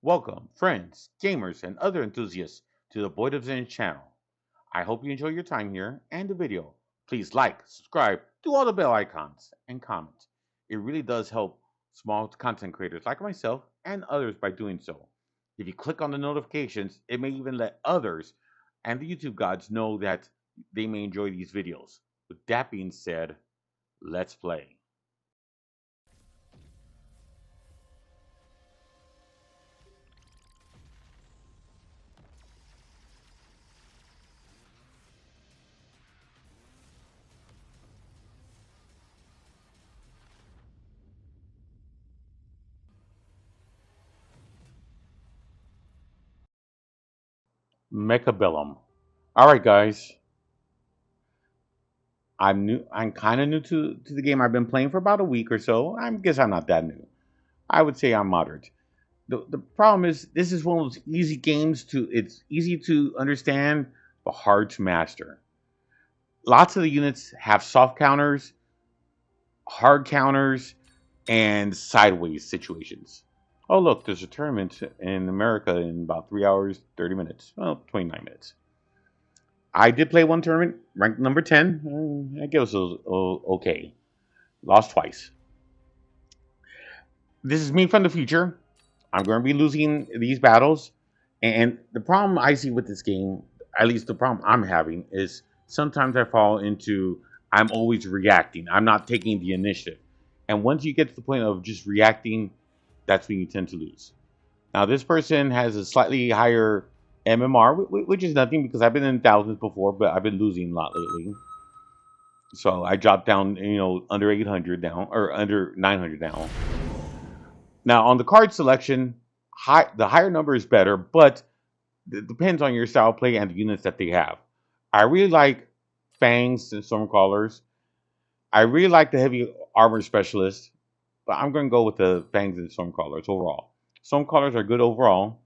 Welcome, friends, gamers, and other enthusiasts to the BoydofZINJ channel. I hope you enjoy your time here and the video. Please like, subscribe, do all the bell icons, and comment. It really does help small content creators like myself and others by doing so. If you click on the notifications, it may even let others and the YouTube gods know that they may enjoy these videos. With that being said, let's play. Mechabellum. All right, guys. I'm new. I'm kind of new to the game. I've been playing for about a week or so. I guess I'm not that new. I would say I'm moderate. The problem is this is one of those easy games to. It's easy to understand, but hard to master. Lots of the units have soft counters, hard counters, and sideways situations. Oh look, there's a tournament in America in about 3 hours, 30 minutes. Well, 29 minutes. I did play one tournament, ranked number 10. I guess it was okay. Lost twice. This is me from the future. I'm going to be losing these battles. And the problem I see with this game, at least the problem I'm having, is sometimes I fall into I'm always reacting. I'm not taking the initiative. And once you get to the point of just reacting, that's when you tend to lose. Now, this person has a slightly higher MMR, which is nothing because I've been in thousands before, but I've been losing a lot lately. So I dropped down, under 800 now, or under 900 now. Now, on the card selection, the higher number is better, but it depends on your style of play and the units that they have. I really like Fangs and Stormcrawlers. I really like the Heavy Armor Specialist, but I'm going to go with the Fangs and Stormcrawlers overall. Stormcrawlers are good overall.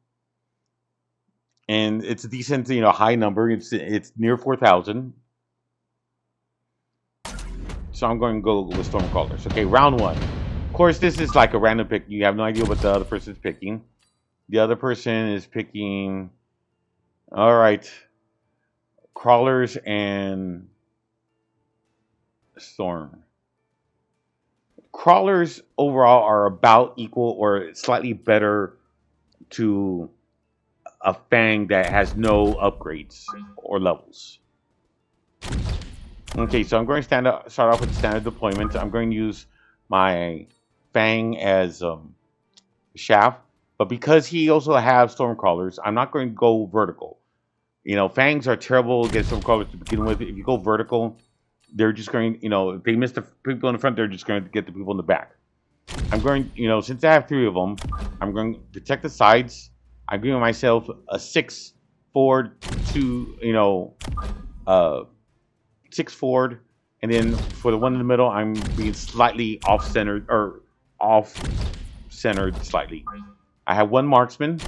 And it's a decent, high number. It's near 4,000. So I'm going to go with Stormcrawlers. Okay, round one. Of course, this is like a random pick. You have no idea what the other person is picking. The other person is picking, all right, Crawlers and Storm. Crawlers overall are about equal or slightly better to a Fang that has no upgrades or levels. Okay, so I'm going to start off with standard deployment. I'm going to use my Fang as shaft, but because he also has Stormcrawlers, I'm not going to go vertical. Fangs are terrible against Stormcrawlers to begin with. If you go vertical, they're just going, if they miss the people in the front, they're just going to get the people in the back. I'm going, since I have 3 of them, I'm going to protect the sides. I'm giving myself a 6 forward to, 6 forward. And then for the one in the middle, I'm being slightly off-centered, or off-centered slightly. I have 1 marksman.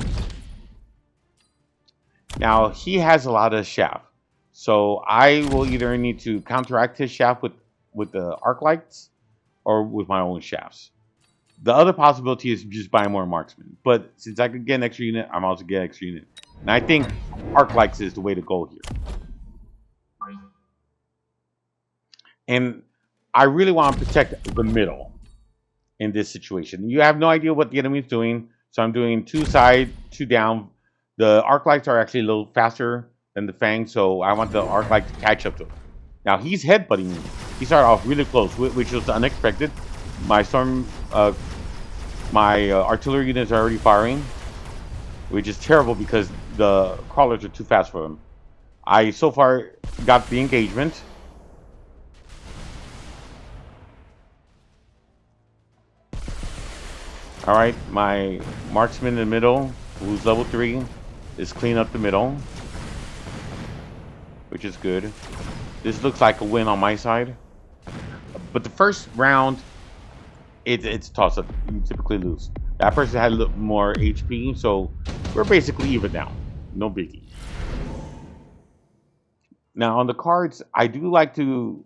Now, he has a lot of shaft. So I will either need to counteract his shaft with the arc lights or with my own shafts. The other possibility is just buy more marksmen. But since I could get an extra unit, I'm also get an extra unit. And I think arc lights is the way to go here. And I really want to protect the middle in this situation. You have no idea what the enemy is doing. So I'm doing 2 side, 2 down. The arc lights are actually a little faster than the Fang, so I want the arc light to catch up to him. Now he's headbutting me. He started off really close, which was unexpected. My artillery units are already firing, which is terrible because the crawlers are too fast for him. I so far got the engagement. All right, my marksman in the middle, who's level 3, is clean up the middle, which is good. This looks like a win on my side. But the first round, it's toss-up. You typically lose. That person had a little more HP, so we're basically even now. No biggie. Now, on the cards, I do like to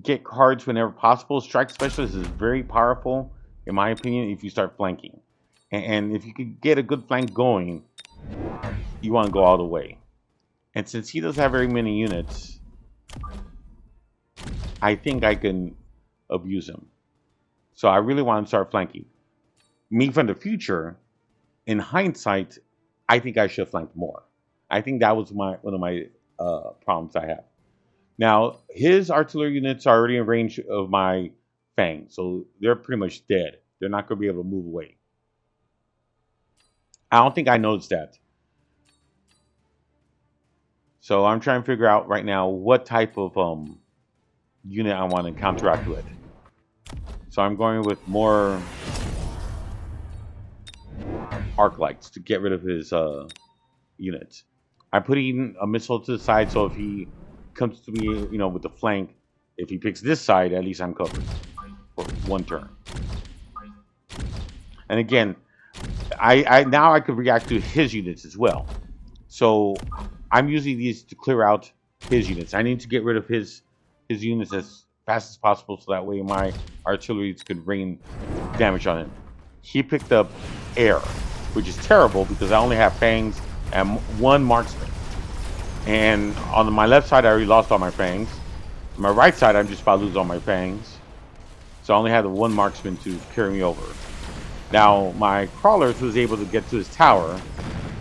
get cards whenever possible. Strike Specialist is very powerful, in my opinion, if you start flanking. And if you could get a good flank going, you want to go all the way. And since he doesn't have very many units, I think I can abuse him. So I really want to start flanking. Me from the future, in hindsight, I think I should have flanked more. I think that was one of my problems I have. Now, his artillery units are already in range of my Fang, so they're pretty much dead. They're not going to be able to move away. I don't think I noticed that. So I'm trying to figure out right now what type of unit I want to counteract with. So I'm going with more arc lights to get rid of his units. I'm putting a missile to the side, so if he comes to me, you know, with the flank, if he picks this side, at least I'm covered for one turn. And again, I now I could react to his units as well. So I'm using these to clear out his units. I need to get rid of his units as fast as possible, so that way my artillery could rain damage on him. He picked up air, which is terrible because I only have fangs and one marksman. And on my left side, I already lost all my fangs. On my right side, I'm just about to lose all my fangs. So I only had the one marksman to carry me over. Now, my crawlers was able to get to his tower,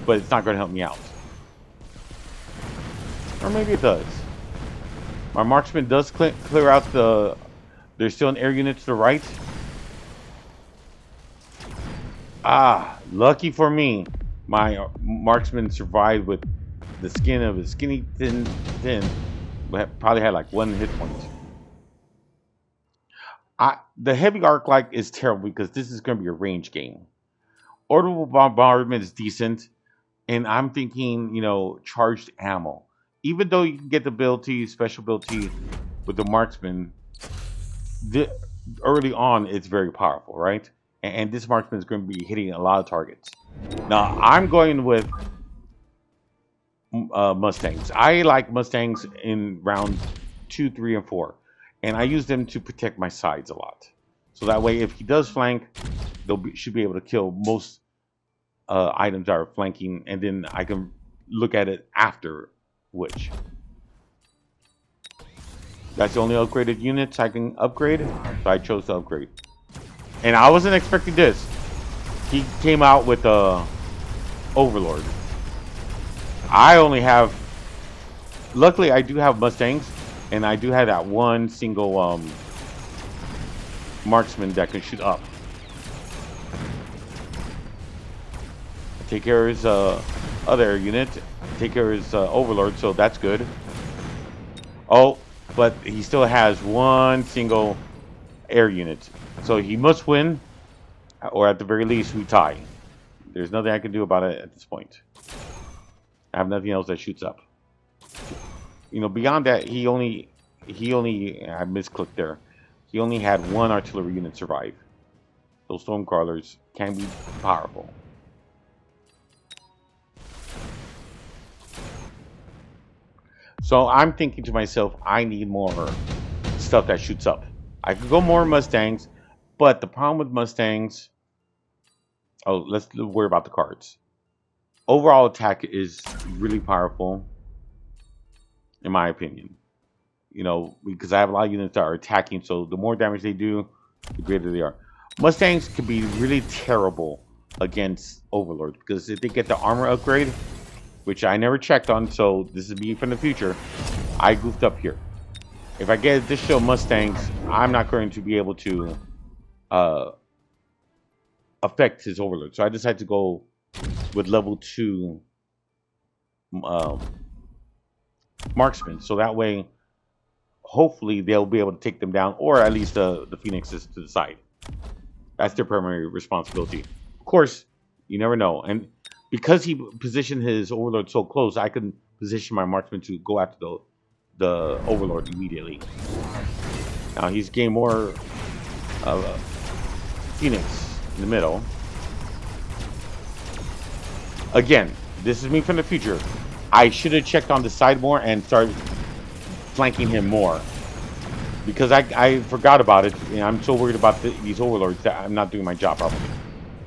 but it's not going to help me out. Or maybe it does. My marksman does clear out the... There's still an air unit to the right. Ah, lucky for me, my marksman survived with the skin of his skinny thin, but probably had like one hit point. The heavy arc light is terrible because this is going to be a range game. Orbital bombardment is decent, and I'm thinking, you know, charged ammo. Even though you can get the ability, special ability with the marksman, early on it's very powerful, right? And this marksman is going to be hitting a lot of targets. Now I'm going with Mustangs. I like Mustangs in round 2, 3, and 4. And I use them to protect my sides a lot. So that way, if he does flank, should be able to kill most items that are flanking. And then I can look at it after which. That's the only upgraded units I can upgrade. So I chose to upgrade. And I wasn't expecting this. He came out with a Overlord. I only have... Luckily, I do have Mustangs. And I do have that one single marksman that can shoot up. Take care of his other unit. Take care of his Overlord, so that's good. Oh, but he still has one single air unit. So he must win, or at the very least, we tie. There's nothing I can do about it at this point. I have nothing else that shoots up. You know, beyond that, he only I misclicked there. He only had one artillery unit survive. Those storm crawlers can be powerful. So I'm thinking to myself, I need more stuff that shoots up. I could go more Mustangs, but the problem with Mustangs... Oh, let's worry about the cards. Overall attack is really powerful, in my opinion. You know, because I have a lot of units that are attacking, so the more damage they do, the greater they are. Mustangs can be really terrible against Overlords, because if they get the armor upgrade, which I never checked on, so this is me from the future, I goofed up here. If I get additional Mustangs, I'm not going to be able to affect his Overlord. So I decided to go with level 2 marksman, so that way hopefully they'll be able to take them down, or at least the Phoenixes to the side. That's their primary responsibility. Of course, you never know. And because he positioned his Overlord so close, I can position my marksman to go after the Overlord immediately. Now he's gained more Phoenix in the middle. Again, this is me from the future. I should have checked on the side more and started flanking him more, because I forgot about it, and I'm so worried about these Overlords that I'm not doing my job properly.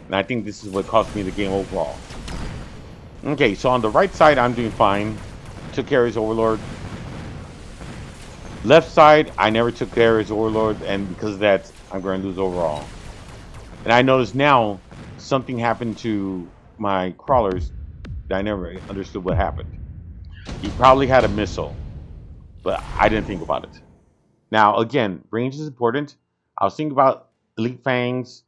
And I think this is what cost me the game overall. Okay, so on the right side, I'm doing fine. Took care of his Overlord. Left side, I never took care of his Overlord, and because of that, I'm going to lose overall. And I notice now something happened to my crawlers that I never understood what happened. He probably had a missile, but I didn't think about it. Now, again, range is important. I was thinking about Elite Fangs,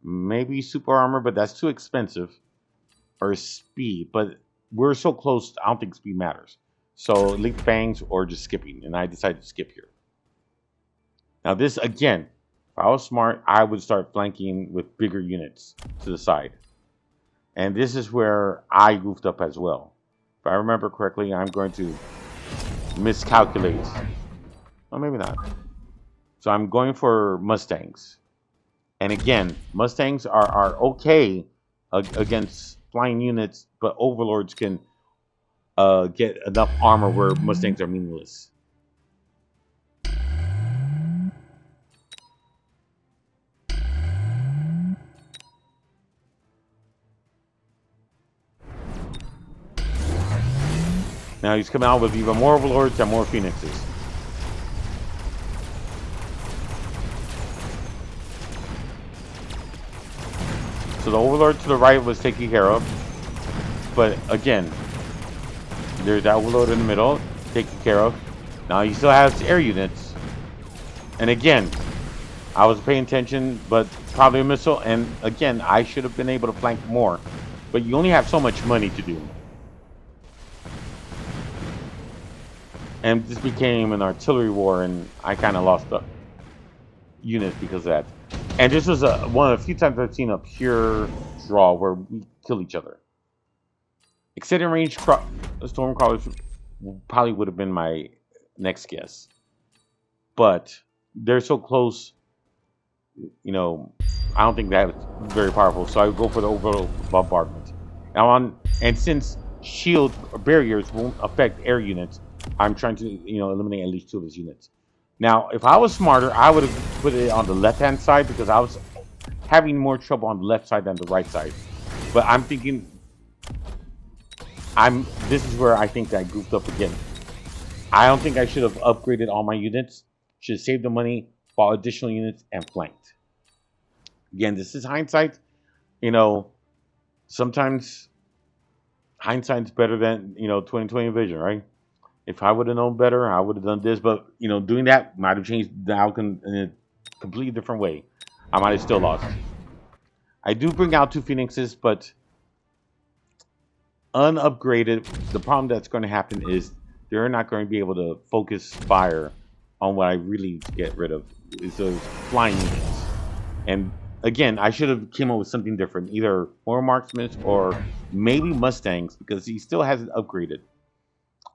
maybe Super Armor, but that's too expensive. Or Speed, but we're so close, I don't think speed matters. So Elite Fangs or just skipping, and I decided to skip here. Now this, again, if I was smart, I would start flanking with bigger units to the side. And this is where I goofed up as well. If I remember correctly, I'm going to miscalculate. Well, maybe not. So I'm going for Mustangs. And again, Mustangs are okay against flying units, but Overlords can get enough armor where Mustangs are meaningless. Now he's coming out with even more Overlords and more Phoenixes. So the Overlord to the right was taken care of. But again, there's that Overlord in the middle, taken care of. Now he still has air units. And again, I was paying attention, but probably a missile. And again, I should have been able to flank more. But you only have so much money to do. And this became an artillery war, and I kind of lost the units because of that. And this was one of the few times I've seen a pure draw where we kill each other. Extended range Stormcrawlers probably would have been my next guess. But they're so close, you know, I don't think that's very powerful. So I would go for the overall bombardment. And since shield barriers won't affect air units, I'm trying to, eliminate at least 2 of his units. Now, if I was smarter, I would have put it on the left-hand side because I was having more trouble on the left side than the right side. But I'm thinking, this is where I think I goofed up again. I don't think I should have upgraded all my units. Should have saved the money, bought additional units, and flanked. Again, this is hindsight. Sometimes hindsight's better than 2020 vision, right? If I would have known better, I would have done this. But doing that might have changed the outcome in a completely different way. I might have still lost. I do bring out 2 Phoenixes, but unupgraded, the problem that's going to happen is they're not going to be able to focus fire on what I really need to get rid of, is those flying units. And again, I should have came up with something different, either more marksmen or maybe Mustangs, because he still hasn't upgraded.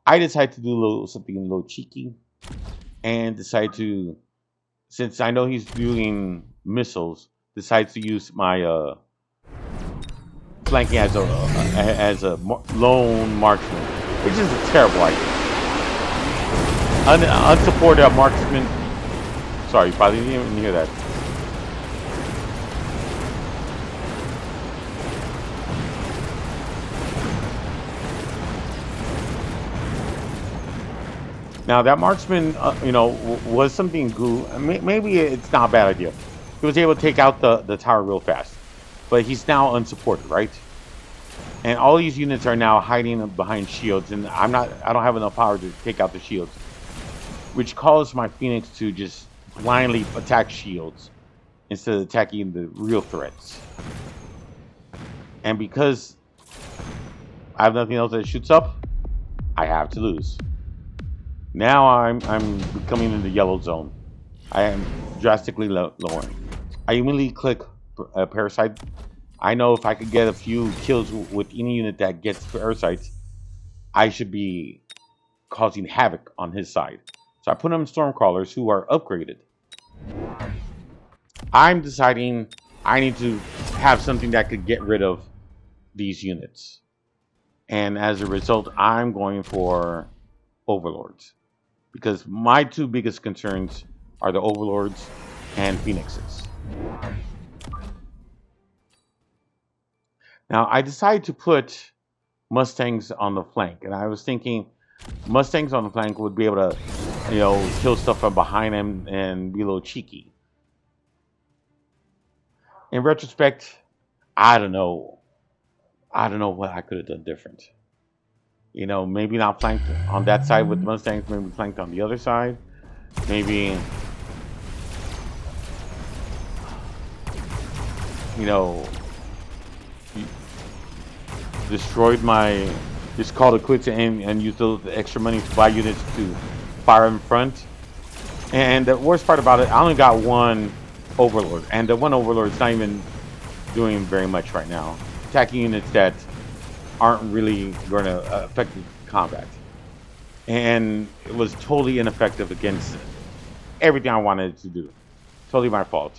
I decided to do something a little cheeky and decide to, since I know he's doing missiles, decide to use my flanking as a lone marksman, which is a terrible idea. Unsupported marksman. Sorry, probably didn't even hear that. Now that marksman, was something good. Maybe it's not a bad idea. He was able to take out the tower real fast, but he's now unsupported, right? And all these units are now hiding behind shields, and I don't have enough power to take out the shields, which caused my Phoenix to just blindly attack shields instead of attacking the real threats. And because I have nothing else that shoots up, I have to lose. Now I'm becoming in the yellow zone. I am drastically lowering. I immediately click Parasite. I know if I could get a few kills with any unit that gets Parasites, I should be causing havoc on his side. So I put him in Stormcrawlers who are upgraded. I'm deciding I need to have something that could get rid of these units. And as a result, I'm going for Overlords. Because my 2 biggest concerns are the Overlords and Phoenixes. Now, I decided to put Mustangs on the flank, and I was thinking Mustangs on the flank would be able to, kill stuff from behind him and be a little cheeky. In retrospect, I don't know. I don't know what I could have done different. Maybe not flanked on that side with Mustangs, maybe flanked on the other side. Maybe, destroyed my, just called it quits and used the extra money to buy units to fire in front. And the worst part about it, I only got one Overlord, and the one Overlord is not even doing very much right now. Attacking units that aren't really going to affect the combat. And it was totally ineffective against everything I wanted it to do. Totally my fault.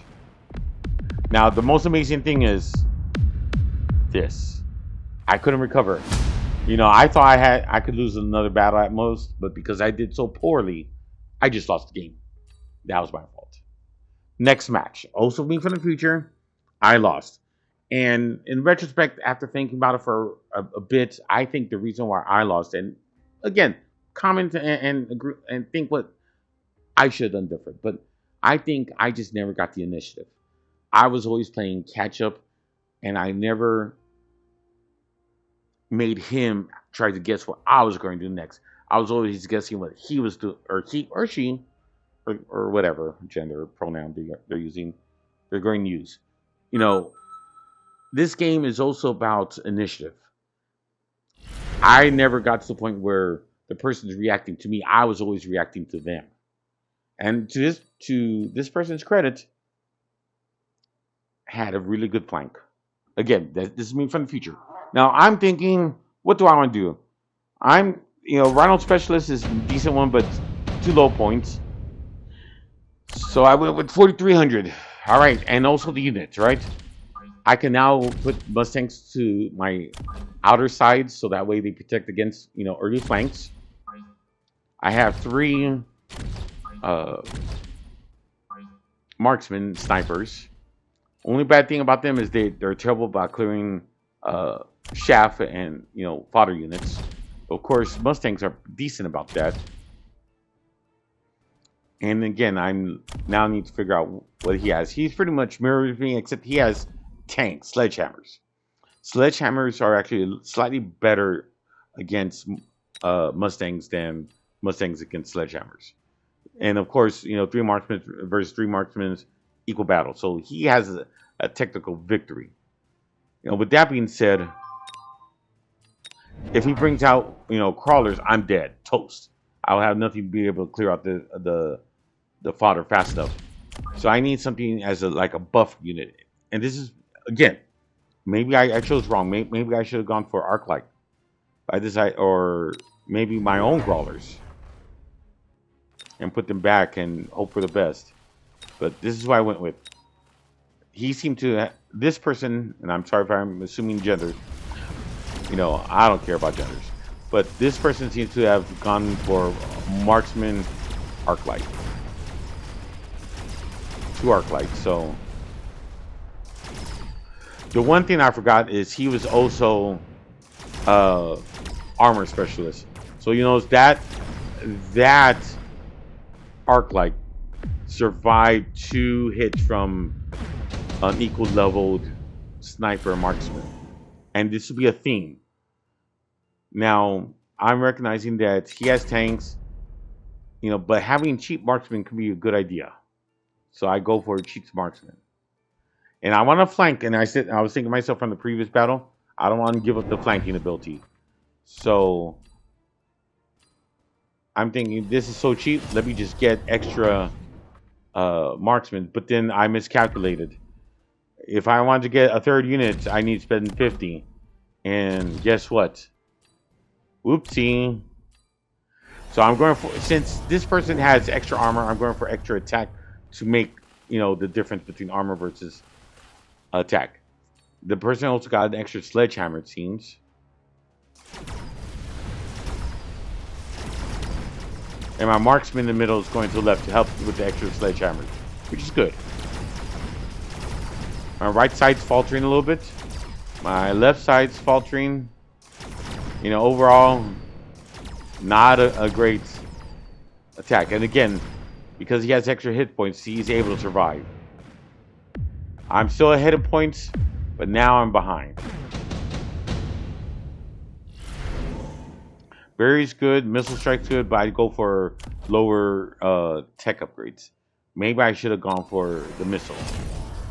Now, the most amazing thing is this. I couldn't recover. I thought I could lose another battle at most, but because I did so poorly, I just lost the game. That was my fault. Next match, also me from the future, I lost. And in retrospect, after thinking about it for a bit, I think the reason why I lost, and again, comment and agree and think what I should have done different, but I think I just never got the initiative. I was always playing catch up, and I never made him try to guess what I was going to do next. I was always guessing what he was doing, or he or she, or whatever gender pronoun they're using, they're going to use. This game is also about initiative. I never got to the point where the person's reacting to me. I was always reacting to them. And to this person's credit, had a really good flank. Again, this is me from the future. Now I'm thinking, what do I want to do? Rhino Specialist is a decent one, but too low points. So I went with 4,300. All right, and also the units, right? I can now put Mustangs to my outer sides, so that way they protect against, early flanks. I have 3 marksman snipers. Only bad thing about them is they're terrible about clearing shaft and fodder units. Of course, Mustangs are decent about that. And again, I'm now need to figure out what he has. He's pretty much mirrors me, except he has tanks, sledgehammers. Sledgehammers are actually slightly better against Mustangs than Mustangs against sledgehammers. And of course, 3 marksmen versus 3 marksmen equal battle. So he has a technical victory. With that being said, if he brings out crawlers, I'm dead, toast. I'll have nothing to be able to clear out the fodder fast enough. So I need something as like a buff unit. And this is, again, maybe I chose wrong. Maybe I should have gone for Arclight. Or maybe my own crawlers and put them back and hope for the best. But this is what I went with. He seemed to, this person, and I'm sorry if I'm assuming gender. I don't care about genders. But this person seems to have gone for marksman Arclight. 2 Arclights. So the one thing I forgot is he was also armor specialist. So that Arclight survived 2 hits from an equal leveled sniper marksman. And this will be a theme. Now, I'm recognizing that he has tanks, but having cheap marksman can be a good idea. So I go for a cheap marksman. And I want to flank, and I was thinking to myself from the previous battle, I don't want to give up the flanking ability. So I'm thinking, this is so cheap, let me just get extra marksmen. But then I miscalculated. If I wanted to get a 3rd unit, I need to spend 50. And guess what? Whoopsie. So I'm going for, since this person has extra armor, I'm going for extra attack to make, the difference between armor versus attack. The person also got an extra sledgehammer, it seems. And my marksman in the middle is going to the left to help with the extra sledgehammer, which is good. My right side's faltering a little bit. My left side's faltering. You know, overall, not a great attack. And again, because he has extra hit points, he's able to survive. I'm still ahead of points, but now I'm behind. Berry's good, missile strike's good, but I'd go for lower tech upgrades. Maybe I should have gone for the missile,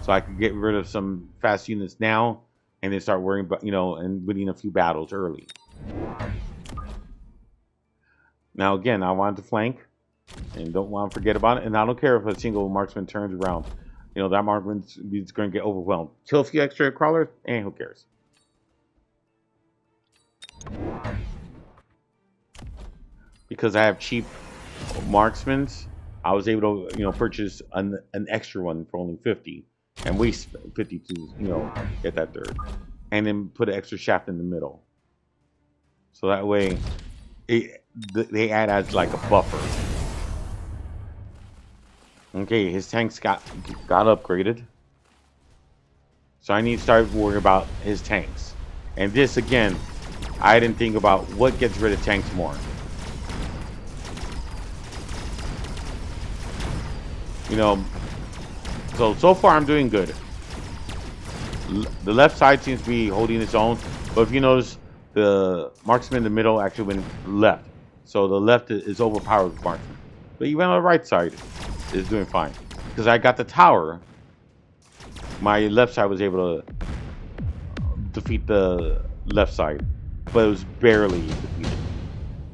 so I could get rid of some fast units now, and then start worrying about, you know, and winning a few battles early. Now again, I wanted to flank, and don't want to forget about it. And I don't care if a single marksman turns around. You know, that marksman's going to get overwhelmed. Kill a few extra crawlers, and who cares? Because I have cheap marksmans, I was able to, you know, purchase an extra one for only 50 and waste 50 to, you know, get that third, and then put an extra shaft in the middle. So that way, they add as like a buffer. Okay, his tanks got upgraded, so I need to start worrying about his tanks. And this again, I didn't think about what gets rid of tanks more. You know, so far I'm doing good. The left side seems to be holding its own, but if you notice, the marksman in the middle actually went left. So the left is overpowered with marksman. But even on the right side is doing fine. Because I got the tower, my left side was able to defeat the left side, but it was barely defeated.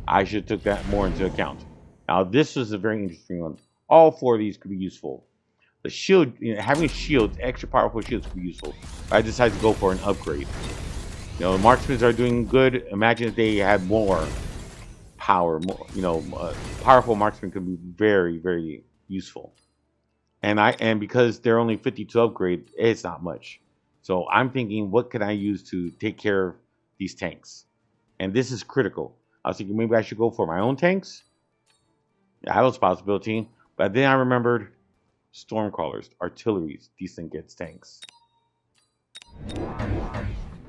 I should have took that more into account. Now this is a very interesting one. All four of these could be useful. The shield, you know, having shields, extra powerful shields could be useful. I decided to go for an upgrade. You know, the marksmen are doing good. Imagine if they had more power. More, you know, powerful marksmen could be very, very useful. And because they're only 52 upgrade, it's not much. So I'm thinking, what can I use to take care of these tanks? And this is critical. I was thinking maybe I should go for my own tanks. Yeah, that was a possibility. But then I remembered Stormcrawlers, artilleries, decent gets tanks.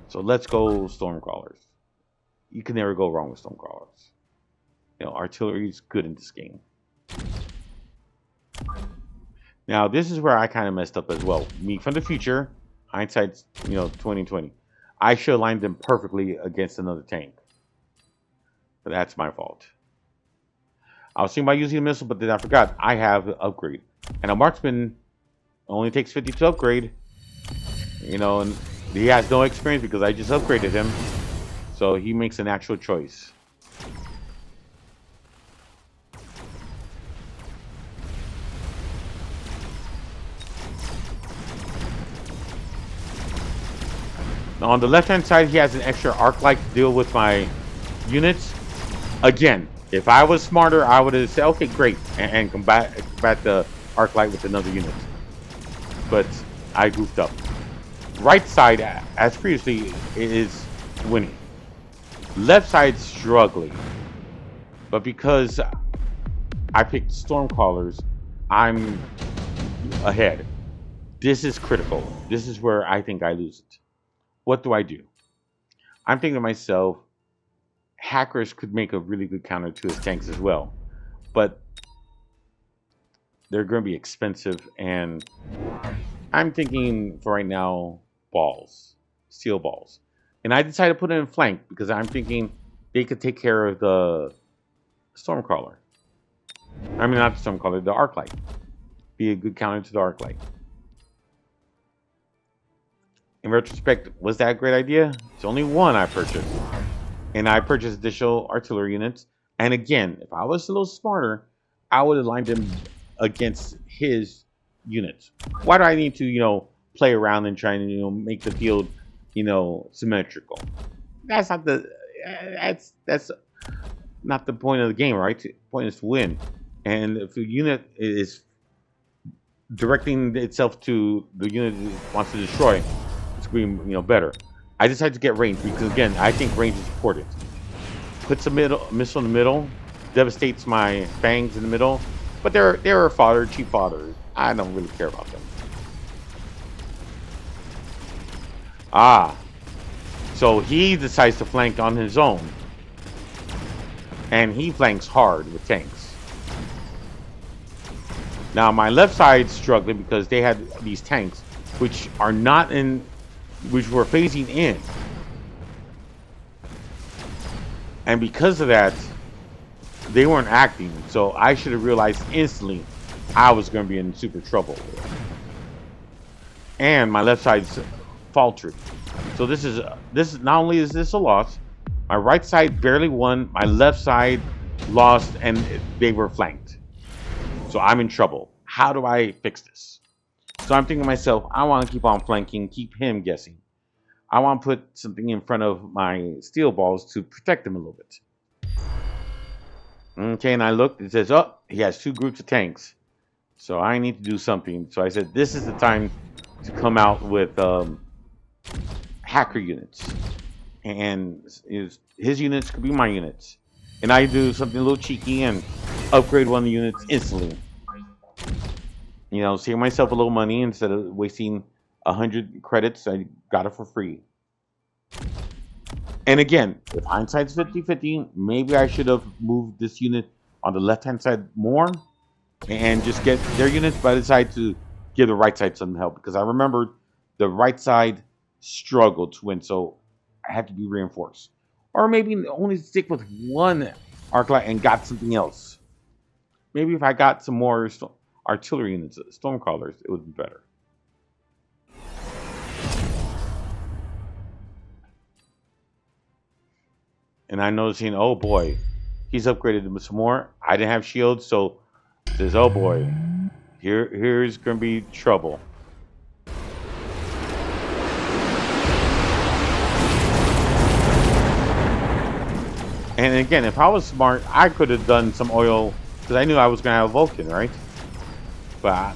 So let's go Stormcrawlers. You can never go wrong with Stormcrawlers. You know, artillery is good in this game. Now, this is where I kind of messed up as well. Me from the future, hindsight's, you know, 2020. I should have lined them perfectly against another tank. But that's my fault. I was thinking about using a missile, but then I forgot I have an upgrade. And a marksman only takes 52 upgrade. You know, and he has no experience because I just upgraded him. So he makes an actual choice. Now on the left-hand side, he has an extra arc light to deal with my units. Again, if I was smarter, I would have said, okay, great, and combat the arc light with another unit. But I goofed up. Right side, as previously, is winning. Left side struggling. But because I picked Stormcrawlers, I'm ahead. This is critical. This is where I think I lose it. What do? I'm thinking to myself, hackers could make a really good counter to his tanks as well. But they're going to be expensive, and I'm thinking for right now, balls. Steel balls. And I decided to put it in flank because I'm thinking they could take care of the Stormcrawler. I mean, not the Stormcrawler, the Arclight. Be a good counter to the Arclight. In retrospect, was that a great idea? It's only one I purchased. And I purchased additional artillery units. And again, if I was a little smarter, I would have lined them against his units. Why do I need to, you know, play around and try and, you know, make the field, you know, symmetrical? That's not the that's not the point of the game, right? The point is to win. And if the unit is directing itself to the unit it wants to destroy, it's going to be, you know, better. I decided to get range because, again, I think range is important. Puts a missile in the middle, devastates my fangs in the middle, but they're fodder, cheap fodder. I don't really care about them. Ah, So he decides to flank on his own. And he flanks hard with tanks. Now my left side's struggling because they had these tanks which are not in, which were phasing in. And because of that, they weren't acting. So I should have realized instantly I was going to be in super trouble. And my left side's faltered. So this is not only is this a loss, my right side barely won, my left side lost, and they were flanked. So I'm in trouble. How do I fix this? So I'm thinking to myself, I want to keep on flanking, keep him guessing. I want to put something in front of my steel balls to protect him a little bit. Okay, and I looked, it says, oh, he has 2 groups of tanks. So I need to do something. So I said, this is the time to come out with hacker units. And his units could be my units. And I do something a little cheeky and upgrade one of the units instantly. You know, save myself a little money instead of wasting 100 credits. I got it for free. And again, if hindsight's 50-50, maybe I should have moved this unit on the left-hand side more and just get their units, but I decided to give the right side some help because I remembered the right side struggled to win, so I had to be reinforced. Or maybe only stick with one arc light and got something else. Maybe if I got some more artillery units, stormcrawlers, it would be better. And I'm noticing, oh boy, he's upgraded some more. I didn't have shields, so it says, oh boy, here's gonna be trouble. And again, if I was smart, I could have done some oil because I knew I was gonna have a Vulcan, right? But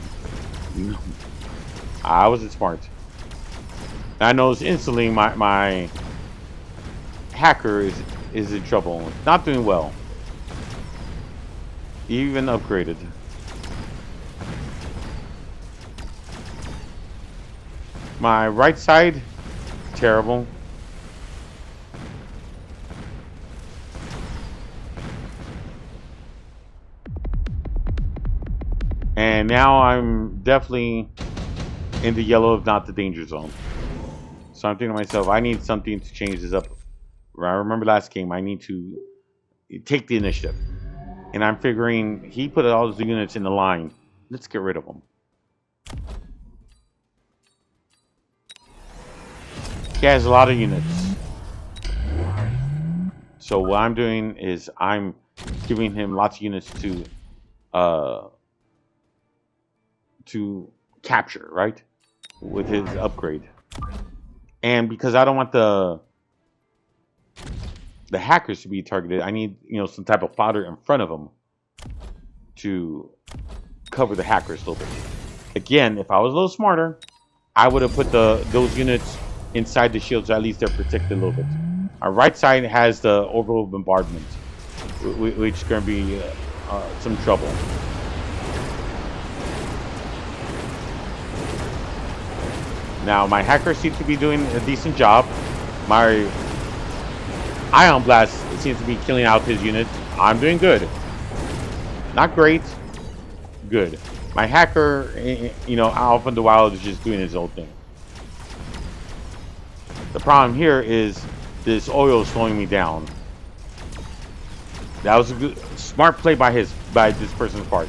I wasn't smart. I noticed instantly my hacker is in trouble. Not doing well. Even upgraded. My right side, terrible. And now I'm definitely in the yellow, if not the danger zone. So I'm thinking to myself, I need something to change this up. I remember last game, I need to take the initiative. And I'm figuring he put all his units in the line. Let's get rid of them. He has a lot of units. So what I'm doing is I'm giving him lots of units to capture, right? With his upgrade. And because I don't want the hackers to be targeted, I need, you know, some type of fodder in front of them to cover the hackers a little bit. Again, if I was a little smarter, I would have put those units inside the shields, so at least they're protected a little bit. Our right side has the orbital bombardment, which is going to be some trouble. Now, my hackers seem to be doing a decent job. My Ion Blast seems to be killing out his units. I'm doing good. Not great. Good. My hacker, you know, off in the wild is just doing his own thing. The problem here is this oil is slowing me down. That was a good, smart play by this person's part.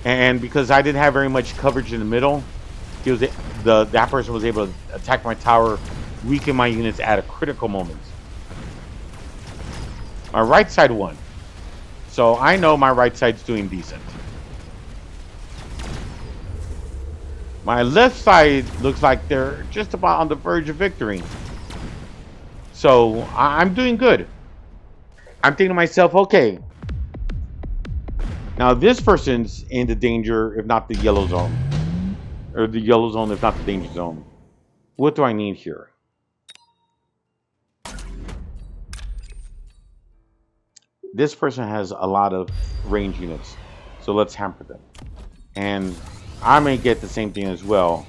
And because I didn't have very much coverage in the middle, he was that person was able to attack my tower, weaken my units at a critical moment. My right side won. So I know my right side's doing decent. My left side looks like they're just about on the verge of victory. So I'm doing good. I'm thinking to myself, okay. Now this person's in the danger, if not the yellow zone. Or the yellow zone, if not the danger zone. What do I need here? This person has a lot of range units, so let's hamper them. And I may get the same thing as well.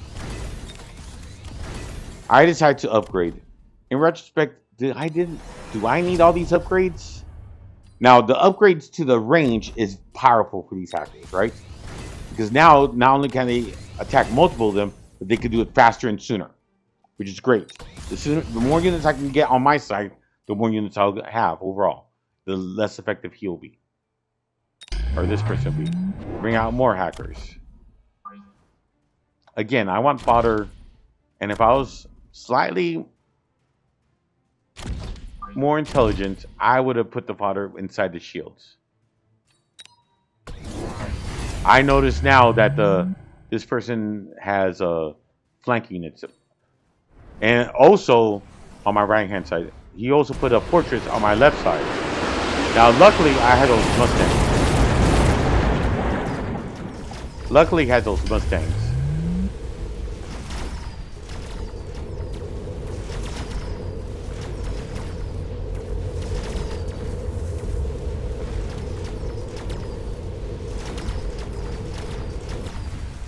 I decide to upgrade In retrospect, do I need all these upgrades? Now, the upgrades to the range is powerful for these hackers, right? Because now, not only can they attack multiple of them, but they can do it faster and sooner, which is great. The more units I can get on my side, the more units I'll have overall. The less effective he'll be. Or this person will be. Bring out more hackers. Again, I want fodder, and if I was slightly more intelligent, I would have put the fodder inside the shields. I notice now that this person has flanking units, and also on my right hand side, he also put a fortress on my left side. Now, luckily, I had those Mustangs. Luckily, he had those Mustangs.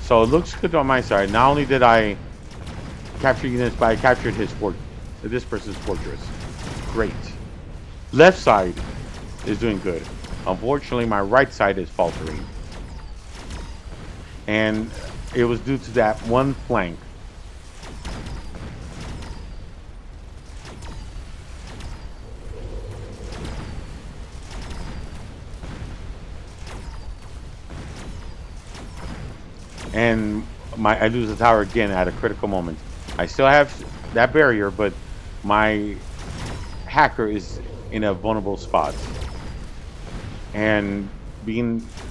So it looks good on my side. Not only did I capture units, but I captured this person's fortress. Great. Left side is doing good. Unfortunately, my right side is faltering. And it was due to that one flank. And I lose the tower again at a critical moment. I still have that barrier, but my hacker is in a vulnerable spot. And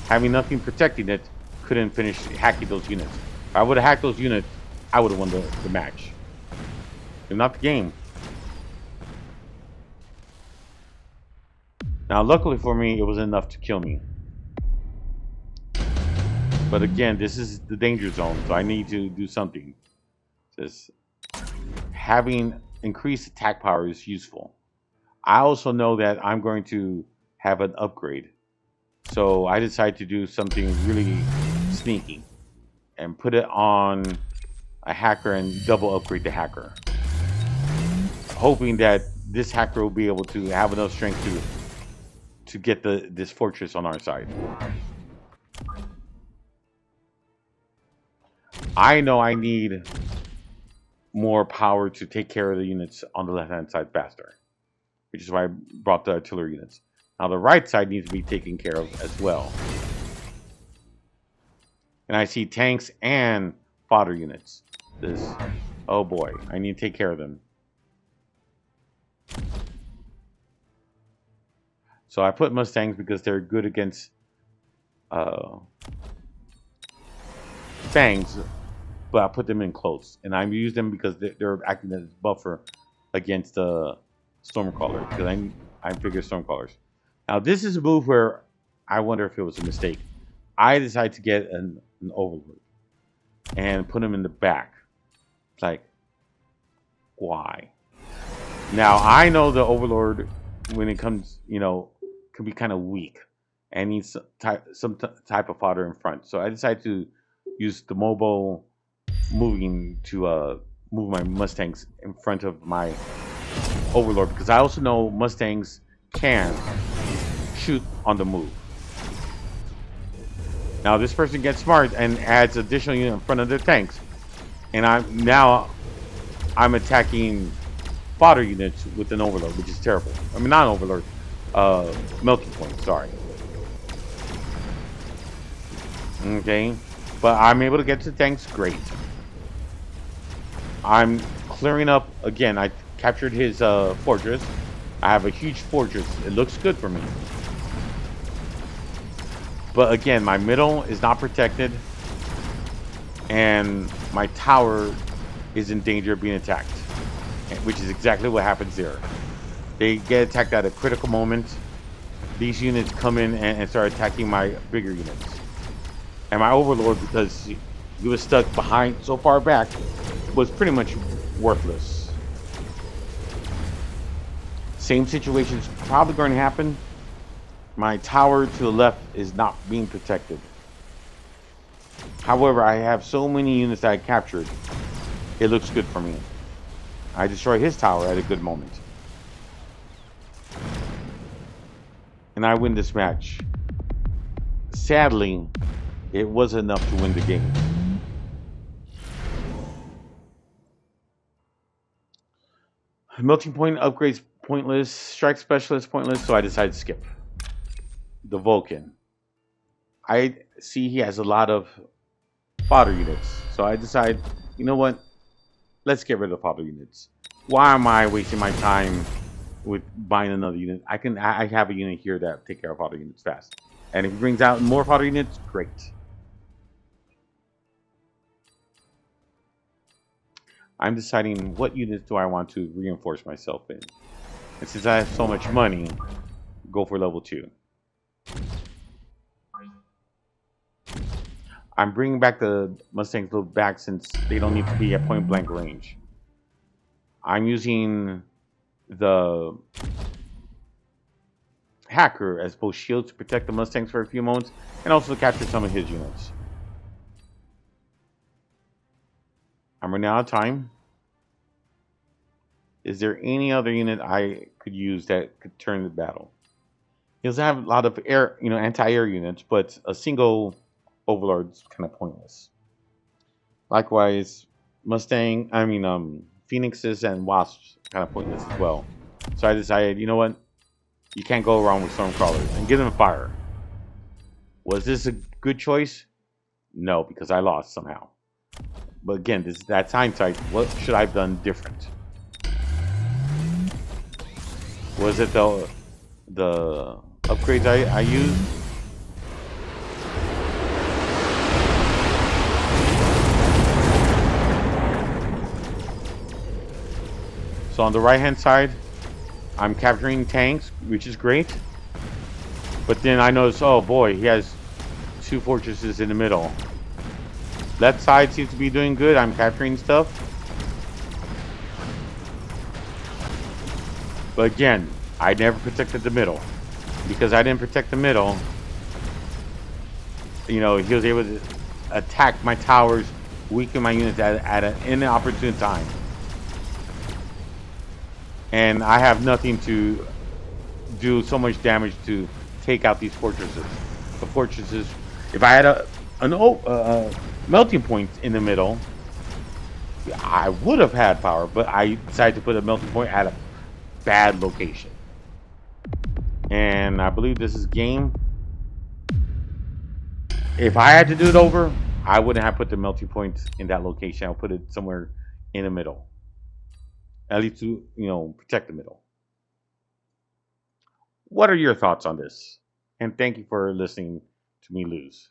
having nothing protecting it, couldn't finish hacking those units. If I would have hacked those units, I would have won the match. If not the game. Now, luckily for me, it was enough to kill me. But again, this is the danger zone, so I need to do something. Just having increased attack power is useful. I also know that I'm going to have an upgrade. So I decided to do something really sneaky and put it on a hacker and double upgrade the hacker. Hoping that this hacker will be able to have enough strength to get this fortress on our side. I know I need more power to take care of the units on the left-hand side faster, which is why I brought the artillery units. Now the right side needs to be taken care of as well. And I see tanks and fodder units. Oh boy, I need to take care of them. So I put Mustangs because they're good against Fangs, but I put them in close, and I use them because they're acting as buffer against Stormcrawlers, because I figure Stormcrawlers. Now this is a move where I wonder if it was a mistake. I decided to get an Overlord and put him in the back. It's like, why? Now I know the Overlord, when it comes, can be kind of weak and needs some type of fodder in front. So I decided to use the mobile moving to move my Mustangs in front of my Overlord, because I also know Mustangs can shoot on the move. Now this person gets smart and adds additional unit in front of their tanks, and I'm attacking fodder units with an Overlord, which is terrible. I mean, not an Overlord, melting point. Sorry. Okay, but I'm able to get to the tanks. Great. I'm clearing up again. I captured his fortress. I have a huge fortress. It looks good for me. But again, my middle is not protected, and my tower is in danger of being attacked, which is exactly what happens there. They get attacked at a critical moment. These units come in and start attacking my bigger units. And my Overlord, because he was stuck behind so far back, was pretty much worthless. Same situation is probably going to happen. My tower to the left is not being protected. However, I have so many units that I captured. It looks good for me. I destroy his tower at a good moment. And I win this match. Sadly, it was enough to win the game. Melting point upgrades pointless. Strike specialist pointless, so I decided to skip. The Vulcan. I see he has a lot of fodder units. So I decide, you know what? Let's get rid of fodder units. Why am I wasting my time with buying another unit? I have a unit here that take care of fodder units fast. And if he brings out more fodder units, great. I'm deciding what units do I want to reinforce myself in. And since I have so much money, go for level 2. I'm bringing back the Mustangs back since they don't need to be at point blank range. I'm using the Hacker as both shields to protect the Mustangs for a few moments and also to capture some of his units. I'm running out of time. Is there any other unit I could use that could turn the battle? He doesn't have a lot of air, anti-air units, but a single Overlord's kind of pointless. Likewise, Phoenixes and Wasps kind of pointless as well. So I decided, you know what? You can't go wrong with Stormcrawlers and give them fire. Was this a good choice? No, because I lost somehow. But again, that's hindsight. What should I have done different? Was it the upgrades I used? So on the right hand side, I'm capturing tanks, which is great. But then I notice, oh boy, he has 2 fortresses in the middle. Left side seems to be doing good. I'm capturing stuff. But again, I never protected the middle. Because I didn't protect the middle, he was able to attack my towers, weaken my units at an inopportune time. And I have nothing to do so much damage to take out these fortresses. The fortresses, if I had a melting point in the middle, I would have had power, but I decided to put a melting point at a bad location. And I believe this is game. If I had to do it over, I wouldn't have put the melting point in that location. I'll put it somewhere in the middle. At least to, protect the middle. What are your thoughts on this? And thank you for listening to me lose.